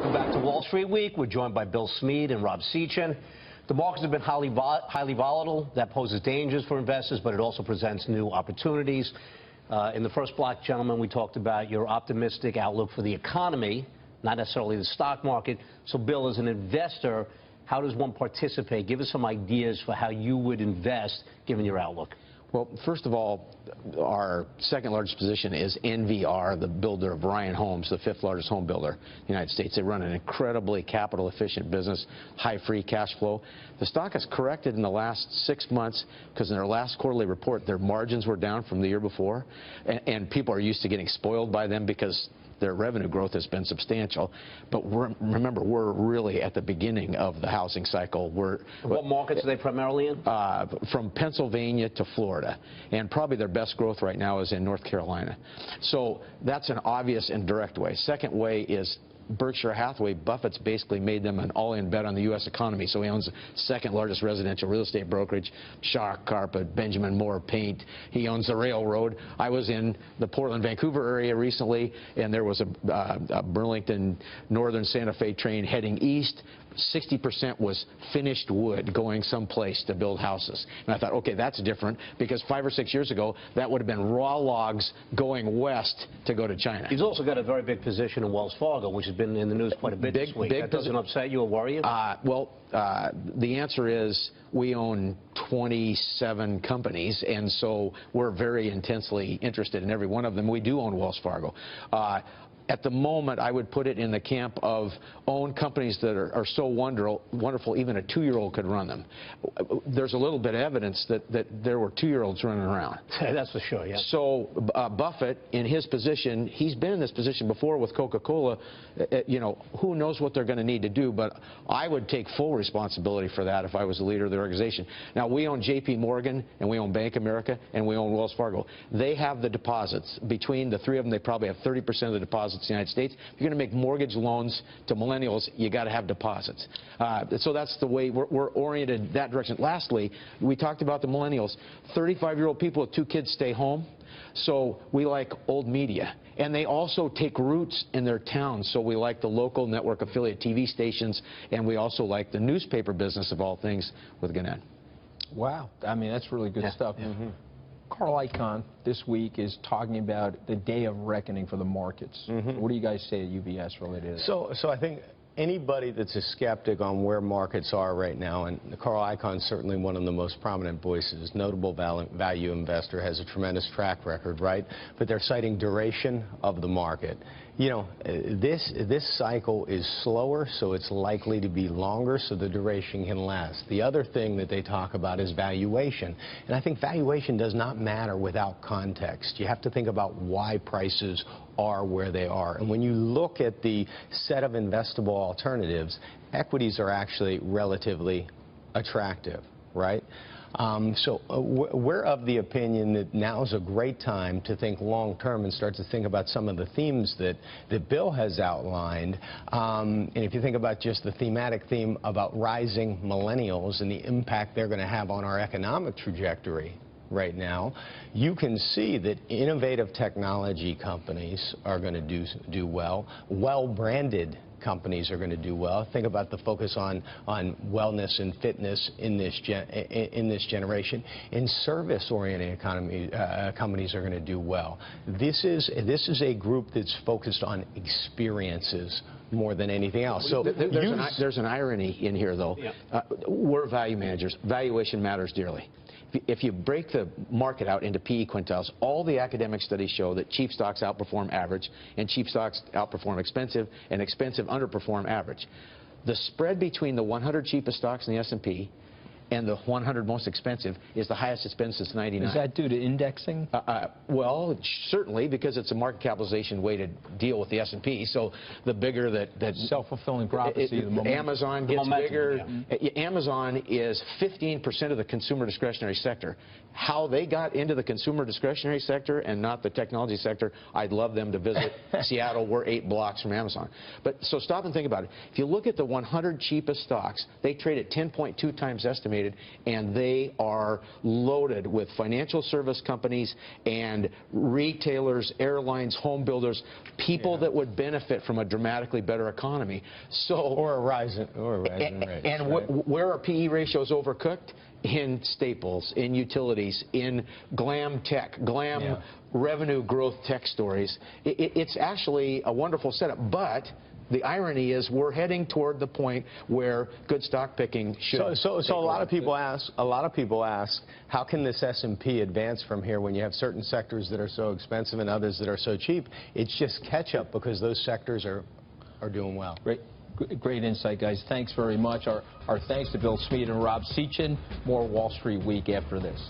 Welcome back to Wall Street Week. We're joined by Bill Smead and Rob Sechan. The markets have been highly volatile. That poses dangers for investors, but it also presents new opportunities. In the first block, gentlemen, we talked about your optimistic outlook for the economy, not necessarily the stock market. So, Bill, as an investor, how does one participate? Give us some ideas for how you would invest, given your outlook. Well, first of all, our second largest position is NVR, the builder of Ryan Homes, the fifth largest home builder in the United States. They run an incredibly capital efficient business, high free cash flow. The stock has corrected in the last 6 months because in their last quarterly report, their margins were down from the year before. And people are used to getting spoiled by them because their revenue growth has been substantial. But remember, we're really at the beginning of the housing cycle. What markets are they primarily in? From Pennsylvania to Florida. And probably their best growth right now is in North Carolina. So that's an obvious and direct way. Second way is Berkshire Hathaway. Buffett's basically made them an all-in bet on the U.S. economy. So he owns the second largest residential real estate brokerage, Shaw Carpet, Benjamin Moore Paint. He owns the railroad. I was in the Portland-Vancouver area recently, and there was a Burlington Northern Santa Fe train heading east. 60% was finished wood going someplace to build houses. And I thought, okay, that's different, because 5 or 6 years ago, that would have been raw logs going west to go to China. He's also got a very big position in Wells Fargo, which has been in the news quite a bit this week. That doesn't upset you or worry you? Well, the answer is we own 27 companies, and so we're very intensely interested in every one of them. We do own Wells Fargo. At the moment, I would put it in the camp of own companies that are so wonderful, even a 2-year-old could run them. There's a little bit of evidence that there were 2-year-olds running around. That's for sure, yeah. So Buffett, in his position, he's been in this position before with Coca-Cola. You know, who knows what they're going to need to do, but I would take full responsibility for that if I was the leader of the organization. Now, we own J.P. Morgan, and we own Bank of America, and we own Wells Fargo. They have the deposits. Between the three of them, they probably have 30% of the deposits in the United States. If you're going to make mortgage loans to millennials, you got to have deposits. So that's the way we're oriented that direction. Lastly, we talked about the millennials. 35-year-old people with 2 kids stay home. So we like old media. And they also take roots in their towns. So we like the local network affiliate TV stations, and we also like the newspaper business of all things with Gannett. Wow. I mean, that's really good stuff. Mm-hmm. Carl Icahn this week is talking about the day of reckoning for the markets. Mm-hmm. What do you guys say at UBS related to that? So I think anybody that's a skeptic on where markets are right now, and Carl Icahn is certainly one of the most prominent voices, notable value investor, has a tremendous track record, right? But they're citing duration of the market. You know, this cycle is slower, so it's likely to be longer, so the duration can last. The other thing that they talk about is valuation. And I think valuation does not matter without context. You have to think about why prices are where they are. And when you look at the set of investable alternatives, equities are actually relatively attractive, right? So we're of the opinion that now is a great time to think long-term and start to think about some of the themes that Bill has outlined. And if you think about just the thematic theme about rising millennials and the impact they're going to have on our economic trajectory right now, you can see that innovative technology companies are going to do well. Well-branded companies are going to do well. Think about the focus on wellness and fitness in this generation. And service-oriented companies are going to do well. This is a group that's focused on experiences more than anything else. So there's an irony in here, though. Yeah. We're value managers. Valuation matters dearly. If you break the market out into PE quintiles, all the academic studies show that cheap stocks outperform average, and cheap stocks outperform expensive, and expensive underperform average. The spread between the 100 cheapest stocks in the S&P and the 100 most expensive is the highest it's been since '99. Is that due to indexing? Well, certainly, because it's a market capitalization weighted deal with the S&P. So the bigger that self-fulfilling prophecy, Amazon gets bigger. Yeah. Amazon is 15% of the consumer discretionary sector. How they got into the consumer discretionary sector and not the technology sector, I'd love them to visit Seattle. We're 8 blocks from Amazon. But so stop and think about it. If you look at the 100 cheapest stocks, they trade at 10.2 times estimated estimated, and they are loaded with financial service companies and retailers, airlines, home builders, people that would benefit from a dramatically better economy. So, or a rising rate. And right? where are PE ratios overcooked? In staples, in utilities, in glam tech, revenue growth tech stories. It's actually a wonderful setup, but the irony is we're heading toward the point where good stock picking should. So a lot of people ask, how can this S&P advance from here when you have certain sectors that are so expensive and others that are so cheap? It's just catch up because those sectors are doing well. Great insight, guys. Thanks very much. Our thanks to Bill Smead and Rob Sechan. More Wall Street Week after this.